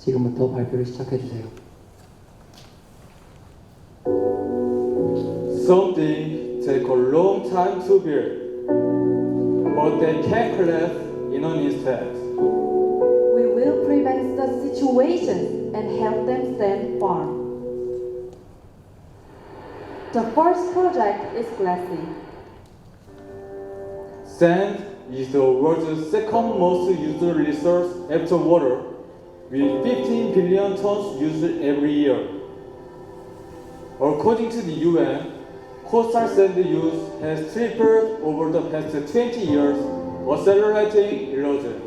지금부터 발표를 시작해 주세요. Something take a long time to build, but they can collapse in an instant. We will prevent the situations and help them stand firm. The first project is Glassy. Sand is the world's second most used resource after water, with 15 billion tons used every year. According to the UN, coastal sand use has tripled over the past 20 years, accelerating erosion.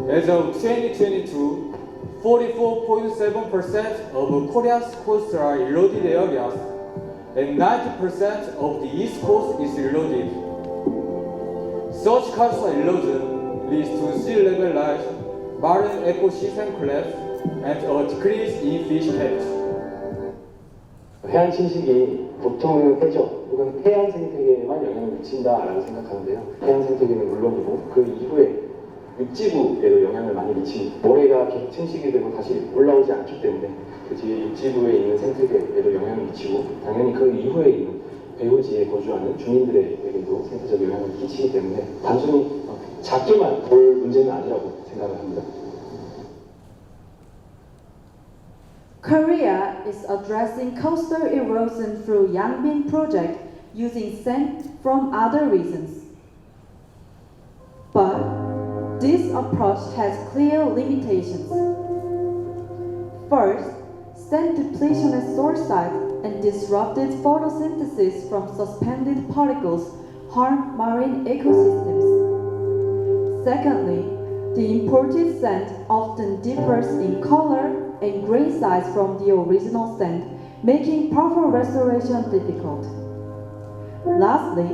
As of 2022, 44.7% of Korea's coasts are eroded areas, and 90% of the east coast is eroded. Such coastal erosion leads to sea level rise, marine ecosystem collapse, and a decrease in fish catch. 해안 침식이 보통 해저 혹은 해안 생태계에만 영향을 미친다라고 생각하는데요. 해안 생태계는 물론이고 그 이후에 육지부에도 영향을 많이 미칩니다. 모래가 계속 침식이 되고 다시 올라오지 않기 때문에 그 뒤에 육지부에 있는 생태계에도 영향을 미치고 당연히 그 이후에 있는 배후지에 거주하는 주민들에게도 생태적 영향을 끼치기 때문에 단순히 작게만 볼 문제는 아니라고 생각을 합니다. Korea is addressing coastal erosion through Yangbin project using sand from other reasons. But this approach has clear limitations. First, sand depletion at source site and disrupted photosynthesis from suspended particles harm marine ecosystems. Secondly, the imported sand often differs in color and grain size from the original sand, making proper restoration difficult. Lastly,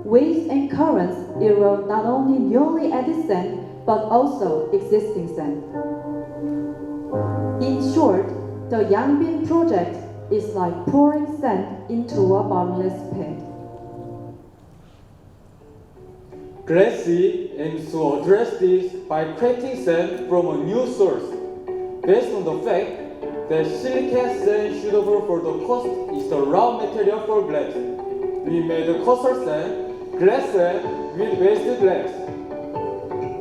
waves and currents erode not only newly added sand but also existing sand. In short, the Yangbin project is like pouring sand into a bottomless pit. Glassy aims to address this by creating sand from a new source. Based on the fact that silicate sand suitable for the coast is the raw material for glass, we made coastal sand, glass sand with waste glass.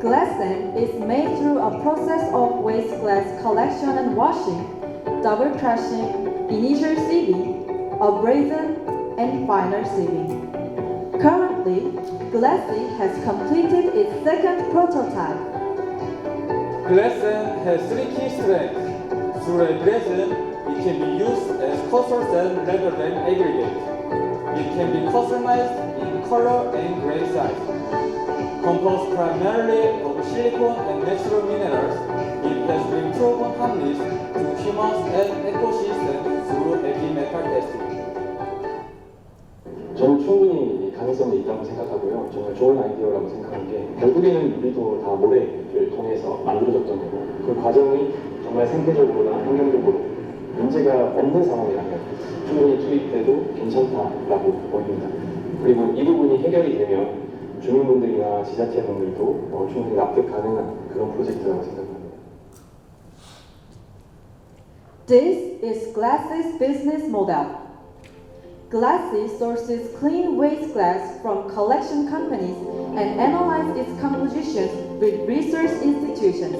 Glass sand is made through a process of waste glass collection and washing, double crushing, initial sieving, abrasion, and final sieving. Currently, Glassy has completed its second prototype. Glass sand has three key strengths. Through abrasion, it can be used as coastal sand rather than aggregate. It can be customized in color and grain size. Composed primarily of silicon and natural minerals, it has been proven harmless to humans and ecosystems through heavy metal testing. 저는 충분히 가능성이 있다고 생각하고요. 정말 좋은 아이디어라고 생각하는 게 결국에는 우리도 다 모래를 통해서 만들어졌던 거고 그 과정이 정말 생태적으로나 환경적으로 문제가 없는 상황이라면 충분히 투입돼도 괜찮다라고 보입니다. 그리고 이 부분이 해결이 되면 주민분들이나 지자체분들도 충분히 납득 가능한 그런 프로젝트라고 생각합니다. This is Glassy's business model. Glassy sources clean waste glass from collection companies and analyzes its compositions with research institutions.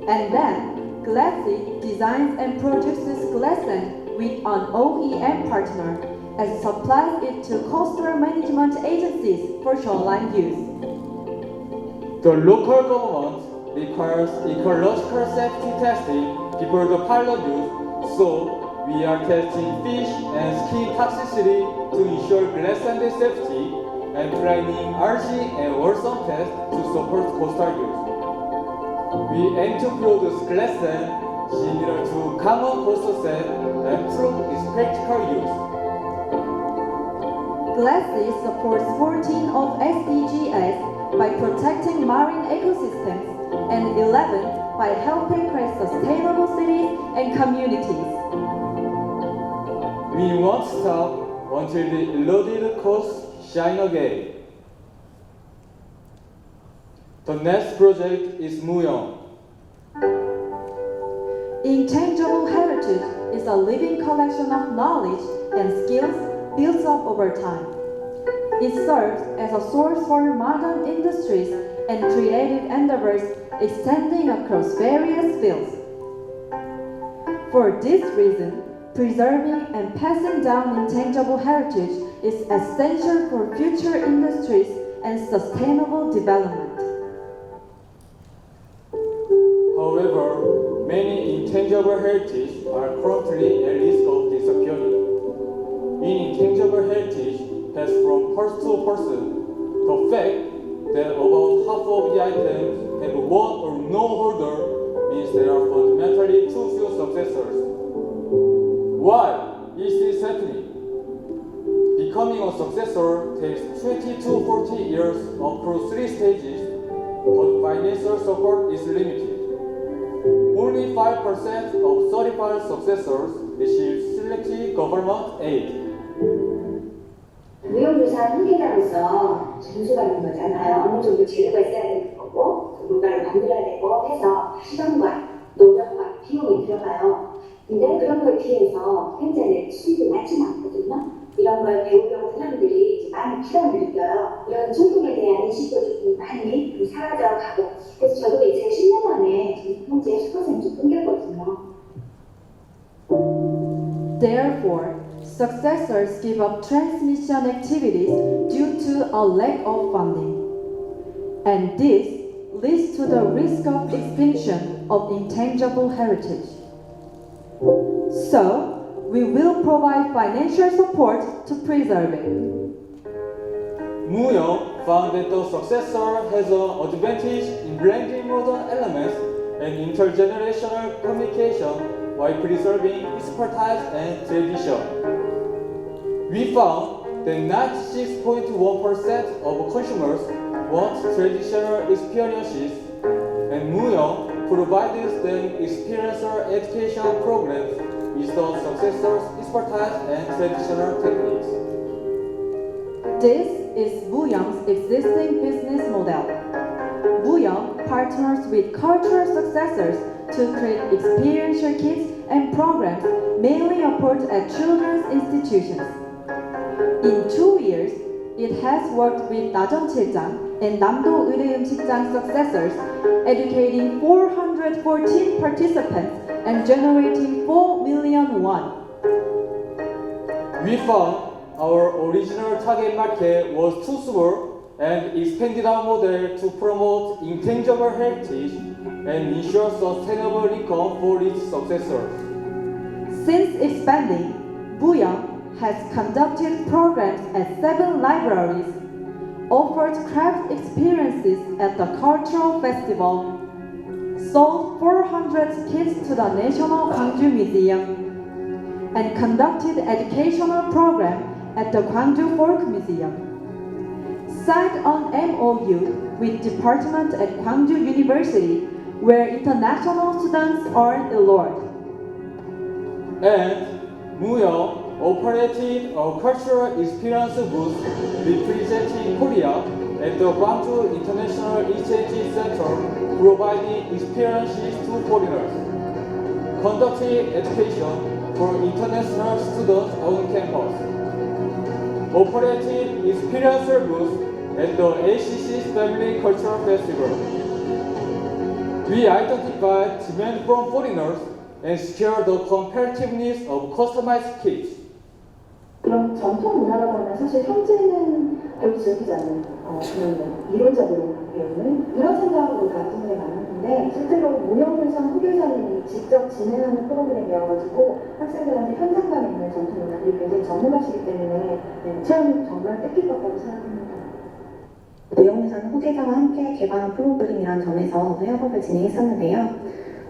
And then, Glassy designs and produces glass sand with an OEM partner and supplies it to coastal management agencies for shoreline use. The local government requires ecological safety testing before the pilot use, so we are testing fish and skin toxicity to ensure glass sand safety and planning RC and Wilson tests to support coastal use. We aim to produce glass sand similar to common coastal sand and prove its practical use. Glassy supports 14 of SDGs by protecting marine ecosystems and 11 by helping create sustainable cities and communities. We won't stop until the eroded coast shine again. The next project is Muyong. Intangible heritage is a living collection of knowledge and skills built up over time. It serves as a source for modern industries and creative endeavors extending across various fields. For this reason, preserving and passing down intangible heritage is essential for future industries and sustainable development. However, many intangible heritage are currently at risk of disappearing. In intangible heritage has from person to person the fact that about half of the items have one or no holder means there are fundamentally too few successors. Why is this happening? Becoming a successor takes 20 to 40 years across 3 stages, but financial support is limited. Only 5% of certified successors receive selected government aid. 무형유산 후계자로서 점수가 있는 거잖아요. 어느 정도 재료가 있어야 되는 거고, 뭔가를 만들어야 되고 해서 시간과 노력과 비용이 들어가요. 근데 그런 거에 비해서 현재는 수입이 많지는 않거든요. 이런 걸 배우려고 사람들이 이제 많이 부담을 느껴요. 이런 전통에 대한 인식도 조금 많이 사라져가고, 그래서 저도 이제 10년 만에 현재 10% 끊겼거든요. Therefore, successors give up transmission activities due to a lack of funding. And this leads to the risk of extinction of intangible heritage. So, we will provide financial support to preserve it. Mu Young found that the successor has an advantage in blending modern elements and intergenerational communication while preserving expertise and tradition. We found that 96.1% of consumers want traditional experiences, and Mu Young provides them experiential education programs with the successors' expertise and traditional techniques. This is Muyoung's existing business model. Muyoung partners with cultural successors to create experiential kits and programs mainly offered at children's institutions. In 2 years, it has worked with 나전칠장 and 남도 의뢰음식장 successors, educating 414 participants and generating 4 million won. We found our original target market was too small and expanded our model to promote intangible heritage and ensure sustainable income for its successors. Since expanding, Muyoung has conducted programs at 7 libraries, offered craft experiences at the cultural festival, sold 400 kits to the National Gwangju Museum, and conducted educational programs at the Gwangju Folk Museum. Signed on MOU with department at Gwangju University, where international students earn award. And Mu Young operated a cultural experience booth representing Korea at the Gwangju International Exchange Center, providing experiences to foreigners, conducting education for international students on campus, operated experiential booth at the ACC's Family Cultural Festival. We identified demand from foreigners and secured the competitiveness of customized kits. 그럼 전통 문화라고 하면 사실 현재는 별로 즐기지 않는 그런 이론적으로 배우는 이런 생각으로 학생들이 많았는데 실제로 무형유산 후계자님이 직접 진행하는 프로그램이어가지고 학생들한테 현장감 있는 전통 문화들이 굉장히 전문가시기 때문에 체험이 정말 뜻깊었다고 생각합니다. 무형유산 후계자와 함께 개발한 프로그램이라는 점에서 협업을 진행했었는데요.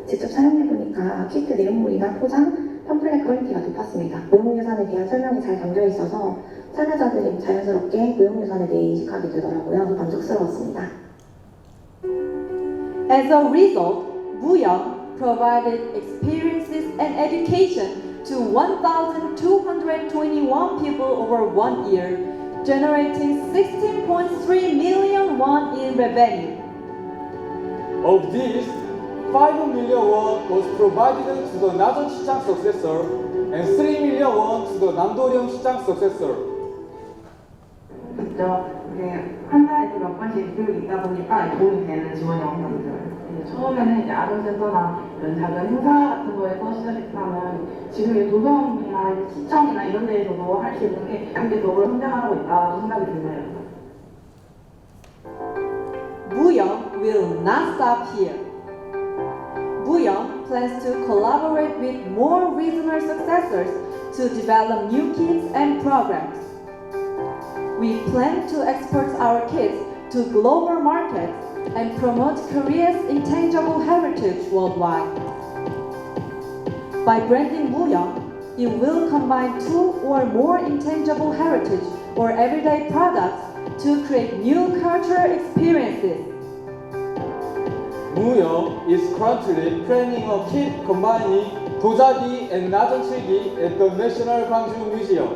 직접 사용해보니까 키트 내용물이나 포장, 팜플렛 퀄리티가 높았습니다. 무형유산에 대한 설명이 잘 담겨 있어서 참여자들이 자연스럽게 무형유산에 대해 인식하게 되더라고요. 만족스러웠습니다. As a result, Muyoung provided experiences and education to 1,221 people over 1 year, generating 16.3 million won in revenue. Of these, 5 million won was provided to the 나전 시장 successor and 3 million won to the 남도령 시장 successor. 그렇죠. 이게 한 달에 몇 번씩 교육이 있다 보니까 도움이 되는 지원 영상들. 처음에는 이제 아동센터나 이런 작은 행사 같은 거에서 시작했다면 지금 이 도성이나 시청이나 이런 데에서도 할 수 있는 게 단계적으로 성장하고 있다고 생각이 드네요. Buyong will not stop here. Buyong plans to collaborate with more regional successors to develop new kits and programs. We plan to export our kits to global markets and promote Korea's intangible heritage worldwide. By branding Buyong, it will combine two or more intangible heritage or everyday products to create new cultural experiences. 무영 is currently planning a kit combining 도자기 and 나전칠기 at the National Gwangju Museum.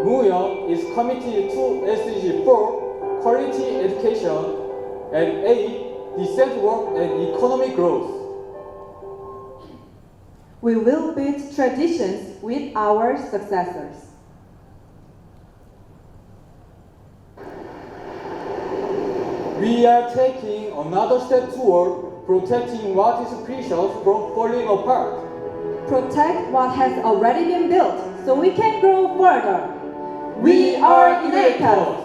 무영 is committed to SDG 4, quality education, and 8, decent work and economic growth. We will build traditions with our successors. We are taking another step toward protecting what is precious from falling apart. Protect what has already been built so we can grow further. We are Innovators.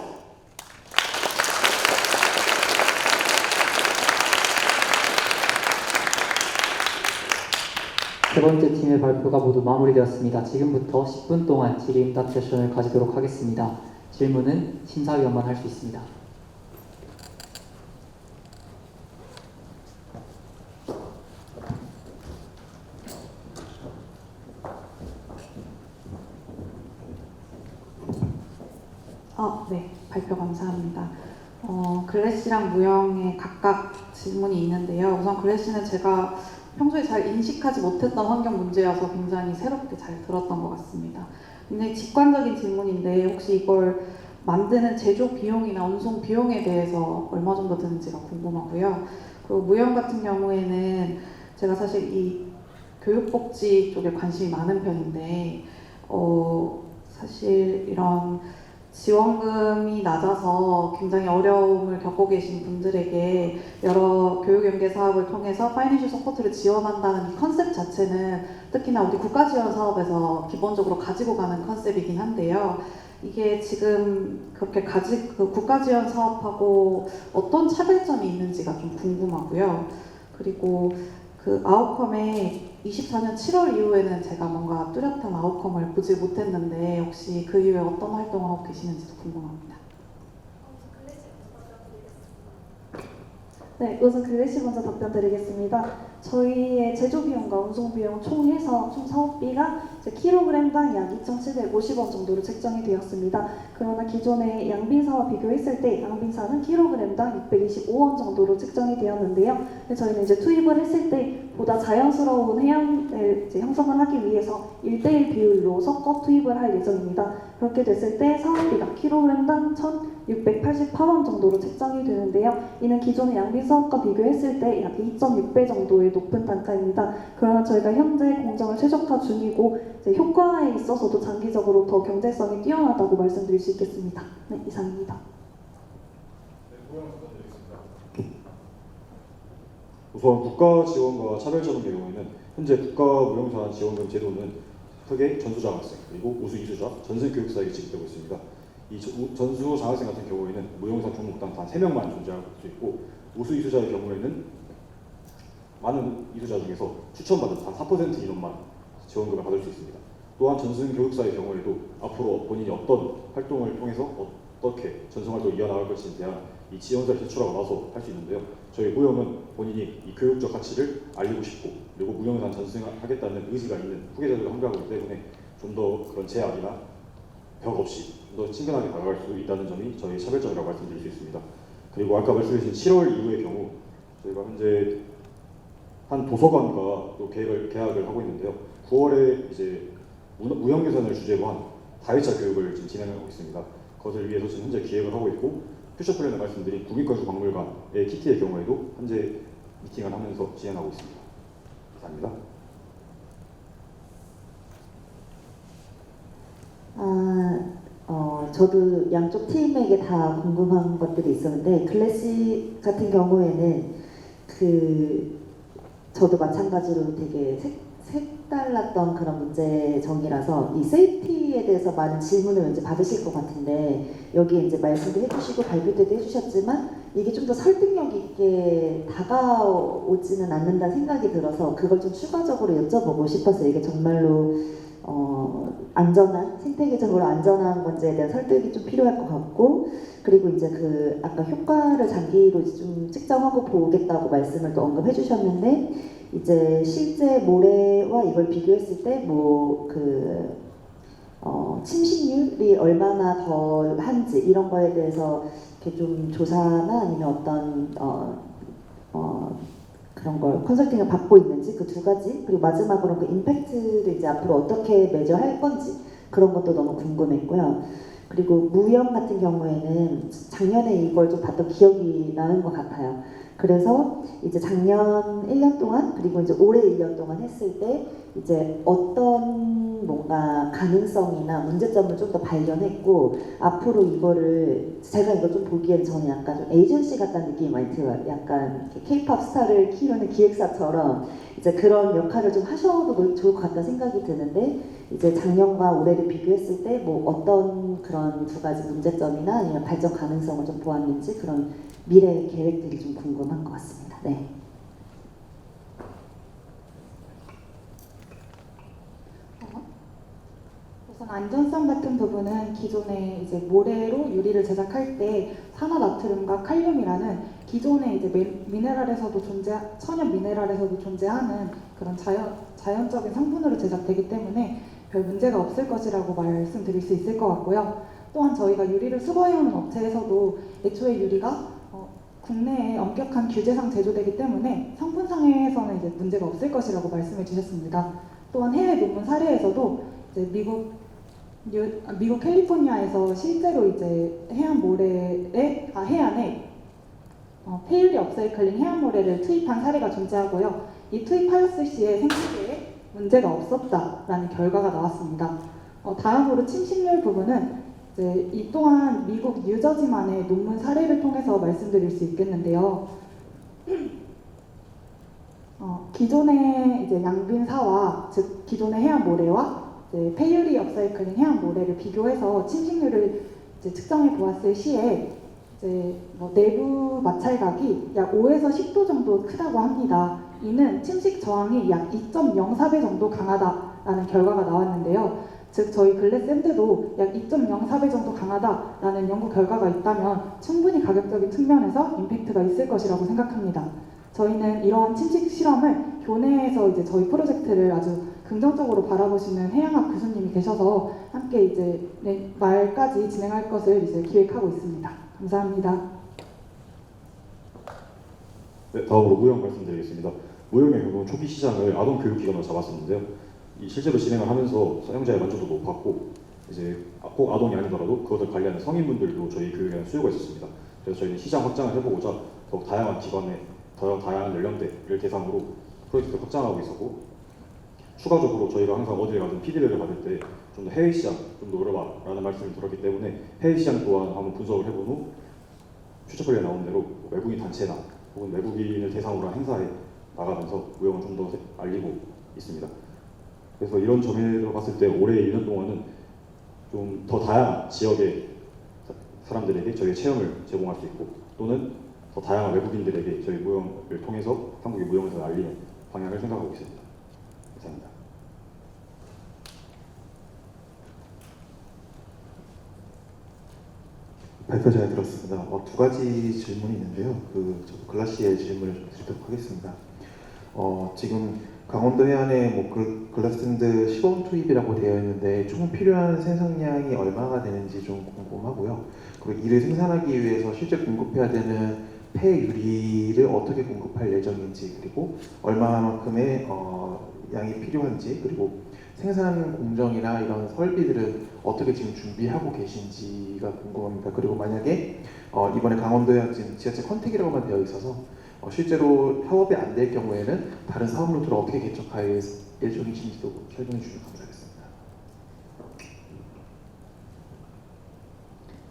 세 번째 팀의 발표가 모두 마무리되었습니다. 지금부터 10분 동안 질의응답 세션을 가지도록 하겠습니다. 질문은 심사위원만 할 수 있습니다. 네, 발표 감사합니다. 글래시랑 무영에 각각 질문이 있는데요. 우선 글래시는 제가 평소에 잘 인식하지 못했던 환경 문제여서 굉장히 새롭게 잘 들었던 것 같습니다. 굉장히 직관적인 질문인데 혹시 이걸 만드는 제조 비용이나 운송 비용에 대해서 얼마 정도 드는지가 궁금하고요. 그리고 무영 같은 경우에는 제가 사실 이 교육복지 쪽에 관심이 많은 편인데 사실 이런 지원금이 낮아서 굉장히 어려움을 겪고 계신 분들에게 여러 교육연계 사업을 통해서 파이낸셜 서포트를 지원한다는 이 컨셉 자체는 특히나 우리 국가지원 사업에서 기본적으로 가지고 가는 컨셉이긴 한데요. 이게 지금 그렇게 국가지원 사업하고 어떤 차별점이 있는지가 좀 궁금하고요. 그리고 그 아웃컴에 24년 7월 이후에는 제가 뭔가 뚜렷한 아웃컴을 보지 못했는데 혹시 그 이후에 어떤 활동을 하고 계시는지도 궁금합니다. 네, 우선 글래시 먼저 답변 드리겠습니다. 저희의 제조 비용과 운송 비용 총해서 총 사업비가 킬로그램당 약 2,750원 정도로 책정이 되었습니다. 그러나 기존의 양빈사와 비교했을 때 양빈사는 킬로그램당 625원 정도로 책정이 되었는데요. 저희는 이제 투입을 했을 때 보다 자연스러운 해양을 형성을 하기 위해서 1:1 비율로 섞어 투입을 할 예정입니다. 그렇게 됐을 때 사업비가 킬로그램당 1,688원 정도로 책정이 되는데요. 이는 기존의 양빈 사업과 비교했을 때 약 2.6배 정도의 높은 단가입니다. 그러나 저희가 현재 공정을 최적화 중이고 효과에 있어서도 장기적으로 더 경제성이 뛰어나다고 말씀드릴 수 있겠습니다. 네, 이상입니다. 우선 국가 지원과 차별점의 경우에는 현재 국가 무형산 지원금 제도는 크게 전수장학생 그리고 우수 이수자, 전세 교육사에게 지급되고 있습니다. 이 전수 장학생 같은 경우에는 무형산 종목당 단 3명만 존재할 수 있고 우수 이수자의 경우에는 많은 이수자 중에서 추천받은 단 4% 인원만 지원금을 받을 수 있습니다. 또한 전승 교육사의 경우에도 앞으로 본인이 어떤 활동을 통해서 어떻게 전승활동을 이어나갈 것인지에 대한 이 지원서를 제출하고 나서 할 수 있는데요. 저희 무형은 본인이 이 교육적 가치를 알리고 싶고 그리고 무형산 전승하겠다는 의지가 있는 후계자들과 함께하기 때문에 좀 더 그런 제약이나 벽 없이 좀 더 친근하게 다가갈 수 있다는 점이 저희 차별점이라고 말씀드릴 수 있습니다. 그리고 아까 말씀해주신 7월 이후의 경우 저희가 현재 한 도서관과 또 계약을 하고 있는데요. 9월에 이제 무형유산을 주제로 한 4회차 교육을 지금 진행하고 있습니다. 그것을 위해서 지금 현재 기획을 하고 있고 퓨처 플랜에 말씀드린 국립과주 박물관의 키티의 경우에도 현재 미팅을 하면서 진행하고 있습니다. 감사합니다. 저도 양쪽 팀에게 다 궁금한 것들이 있었는데 글래시 같은 경우에는 저도 마찬가지로 되게 색달랐던 그런 문제정이라서 이 세이프티에 대해서 많은 질문을 왠지 받으실 것 같은데 여기에 이제 말씀도 해주시고 발표 때도 해주셨지만 이게 좀 더 설득력 있게 다가오지는 않는다는 생각이 들어서 그걸 좀 추가적으로 여쭤보고 싶어서 이게 정말로 안전한, 생태계적으로 안전한 건지에 대한 설득이 좀 필요할 것 같고, 그리고 이제 아까 효과를 장기로 좀 측정하고 보겠다고 말씀을 또 언급해 주셨는데, 이제 실제 모래와 이걸 비교했을 때, 침식률이 얼마나 덜한지, 이런 거에 대해서 이렇게 좀 조사나 아니면 어떤, 그런 걸 컨설팅을 받고 있는지 그 두 가지, 그리고 마지막으로 그 임팩트를 이제 앞으로 어떻게 매저할 건지 그런 것도 너무 궁금했고요. 그리고 무역 같은 경우에는 작년에 이걸 좀 봤던 기억이 나는 것 같아요. 그래서 이제 작년 1년 동안 그리고 이제 올해 1년 동안 했을 때 이제 어떤 뭔가 가능성이나 문제점을 좀 더 발견했고 앞으로 이거를 제가 이걸 좀 보기엔 저는 약간 좀 에이전시 같다는 느낌이 많이 들어요. 약간 K-pop 스타를 키우는 기획사처럼 이제 그런 역할을 좀 하셔도 좋을 것 같다는 생각이 드는데 이제 작년과 올해를 비교했을 때 뭐 어떤 그런 두 가지 문제점이나 아니면 발전 가능성을 좀 보았는지 그런 미래 계획들이 좀 궁금한 것 같습니다. 네. 우선 안전성 같은 부분은 기존에 이제 모래로 유리를 제작할 때 산화나트륨과 칼륨이라는 기존의 이제 천연 미네랄에서도 존재하는 그런 자연적인 성분으로 제작되기 때문에 별 문제가 없을 것이라고 말씀드릴 수 있을 것 같고요. 또한 저희가 유리를 수거해오는 업체에서도 애초에 유리가 국내에 엄격한 규제상 제조되기 때문에 성분상에서는 이제 문제가 없을 것이라고 말씀해 주셨습니다. 또한 해외 논문 사례에서도 이제 미국 캘리포니아에서 실제로 이제 해안에 페일리 업사이클링 해안 모래를 투입한 사례가 존재하고요. 이 투입하였을 시에 생태계에 문제가 없었다라는 결과가 나왔습니다. 다음으로 침식률 부분은 이제 이 또한 미국 뉴저지만의 논문 사례를 통해서 말씀드릴 수 있겠는데요. 기존의 이제 양빈사와 즉 기존의 해안 모래와 이제 페이리 업사이클링 해안 모래를 비교해서 침식률을 이제 측정해 보았을 시에 이제 내부 마찰각이 약 5에서 10도 정도 크다고 합니다. 이는 침식 저항이 약 2.04배 정도 강하다라는 결과가 나왔는데요. 즉 저희 글래스앤드도 약 2.04배 정도 강하다라는 연구 결과가 있다면 충분히 가격적인 측면에서 임팩트가 있을 것이라고 생각합니다. 저희는 이러한 침식 실험을 교내에서 이제 저희 프로젝트를 아주 긍정적으로 바라보시는 해양학 교수님이 계셔서 함께 이제 말까지 진행할 것을 이제 기획하고 있습니다. 감사합니다. 네, 다음으로 무역 말씀드리겠습니다. 무역의 경우 초기 시장을 아동 교육 기관으로 잡았었는데요. 실제로 진행을 하면서 사용자의 만족도도 높았고 이제 꼭 아동이 아니더라도 그것을 관리하는 성인분들도 저희 교육에 수요가 있었습니다. 그래서 저희는 시장 확장을 해보고자 더욱 다양한 기관에 더 다양한 연령대를 대상으로 프로젝트를 확장하고 있었고 추가적으로 저희가 항상 어디에 가든 피드백을 받을 때 좀 더 해외 시장 좀 노려봐라는 말씀을 들었기 때문에 해외 시장 또한 한번 분석을 해본 후 퓨처플랜에 나온 대로 외국인 단체나 혹은 외국인을 대상으로 한 행사에 나가면서 무역을 좀 더 알리고 있습니다. 그래서 이런 점에서 봤을 때 올해 1년 동안은 좀 더 다양한 지역의 사람들에게 저희의 체험을 제공할 수 있고 또는 더 다양한 외국인들에게 저희 무역을 통해서 한국의 무역을 알리는 방향을 생각하고 있습니다. 감사합니다. 발표 잘 들었습니다. 두 가지 질문이 있는데요. 저도 글라시의 질문을 좀 드리도록 하겠습니다. 지금 강원도 해안에 글라스앤드 시범 투입이라고 되어 있는데 총 필요한 생산량이 얼마가 되는지 좀 궁금하고요. 그리고 이를 생산하기 위해서 실제 공급해야 되는 폐유리를 어떻게 공급할 예정인지 그리고 얼마만큼의 양이 필요한지 그리고 생산 공정이나 이런 설비들은 어떻게 지금 준비하고 계신지가 궁금합니다. 그리고 만약에 이번에 강원도에 지금 지하철 컨택이라고만 되어 있어서 실제로 협업이 안 될 경우에는 다른 사업 루트를 어떻게 개척할 예정이신지도 설명해 주시면 감사하겠습니다.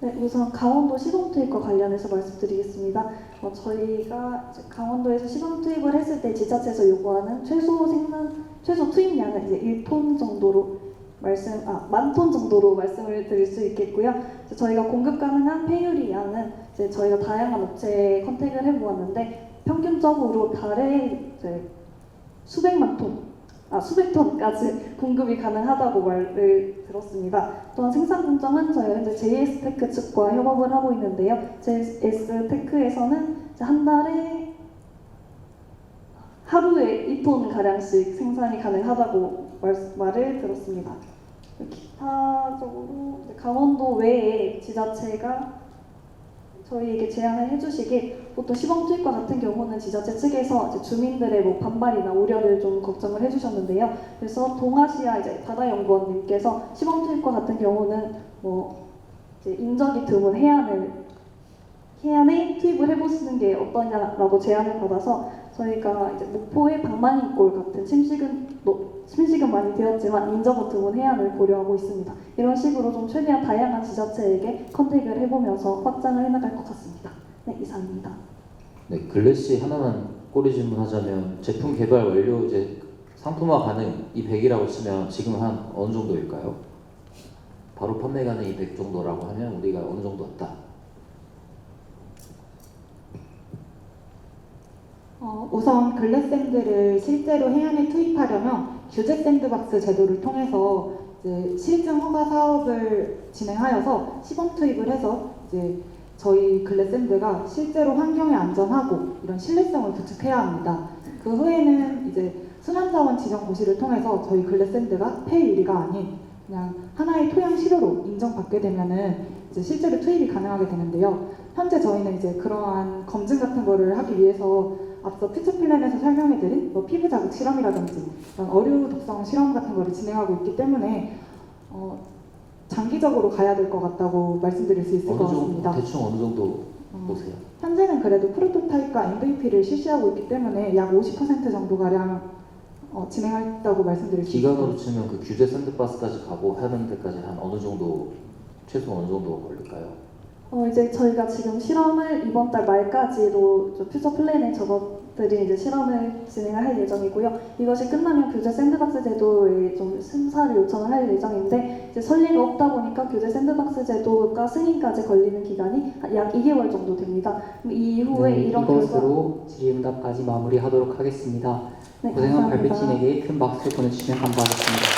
네, 우선 강원도 시범 투입과 관련해서 말씀드리겠습니다. 저희가 이제 강원도에서 시범 투입을 했을 때 지자체에서 요구하는 최소 투입량은 이제 1톤 정도로 만 톤 정도로 말씀을 드릴 수 있겠고요. 저희가 공급 가능한 폐유리 양은 이제 저희가 다양한 업체에 컨택을 해보았는데 평균적으로 달에 이제 수백 톤까지 공급이 가능하다고 말을 들었습니다. 또한 생산 공정은 저희가 현재 JS테크 측과 협업을 하고 있는데요. JS테크에서는 한 달에 하루에 2톤 가량씩 생산이 가능하다고 말을 들었습니다. 기타적으로 강원도 외에 지자체가 저희에게 제안을 해주시길 보통 시범 투입과 같은 경우는 지자체 측에서 이제 주민들의 뭐 반발이나 우려를 좀 걱정을 해주셨는데요. 그래서 동아시아 이제 바다연구원님께서 시범 투입과 같은 경우는 뭐 이제 인적이 드문 해안에 투입을 해보시는 게 어떠냐라고 제안을 받아서 저희가 이제 목포의 방망이골 같은 침식은 많이 되었지만 인적은 드문 해안을 고려하고 있습니다. 이런 식으로 좀 최대한 다양한 지자체에게 컨택을 해보면서 확장을 해나갈 것 같습니다. 네, 이상입니다. 네, 글래시 하나만 꼬리 질문하자면 제품 개발 완료 이제 상품화 가능 이 100이라고 치면 지금 한 어느 정도일까요? 바로 판매 가능이 100 정도라고 하면 우리가 어느 정도 왔다? 우선 글래스샌드를 실제로 해안에 투입하려면 규제 샌드박스 제도를 통해서 이제 실증 허가 사업을 진행하여서 시범 투입을 해서 이제 저희 글래스샌드가 실제로 환경에 안전하고 이런 신뢰성을 구축해야 합니다. 그 후에는 이제 순환자원 지정 고시를 통해서 저희 글래스샌드가 폐유리가 아닌 그냥 하나의 토양 시료로 인정받게 되면은 이제 실제로 투입이 가능하게 되는데요. 현재 저희는 이제 그러한 검증 같은 거를 하기 위해서 앞서 퓨처 플랜에서 설명해드린 뭐 피부 자극 실험이라든지 이런 어류 독성 실험 같은 거를 진행하고 있기 때문에 장기적으로 가야 될 것 같다고 말씀드릴 수 있을 것 같습니다. 대충 어느 정도 보세요? 현재는 그래도 프로토타입과 MVP를 실시하고 있기 때문에 약 50% 정도 가량 진행했다고 말씀드릴 수 있습니다. 기간으로 치면 그 규제 샌드박스까지 가고 하는 데까지 한 어느 정도 최소 어느 정도 걸릴까요? 이제 저희가 지금 실험을 이번 달 말까지로 퓨처 플랜에 적어드린 이제 실험을 진행을 할 예정이고요. 이것이 끝나면 규제 샌드박스 제도에 좀 심사를 요청을 할 예정인데 이제 설례가 없다 보니까 규제 샌드박스 제도가 승인까지 걸리는 기간이 약 2개월 정도 됩니다. 이후에 이런 이것으로 질의응답까지 마무리하도록 하겠습니다. 네, 고생한 감사합니다. 발표팀에게 큰 박수 보내주시면 감사하겠습니다.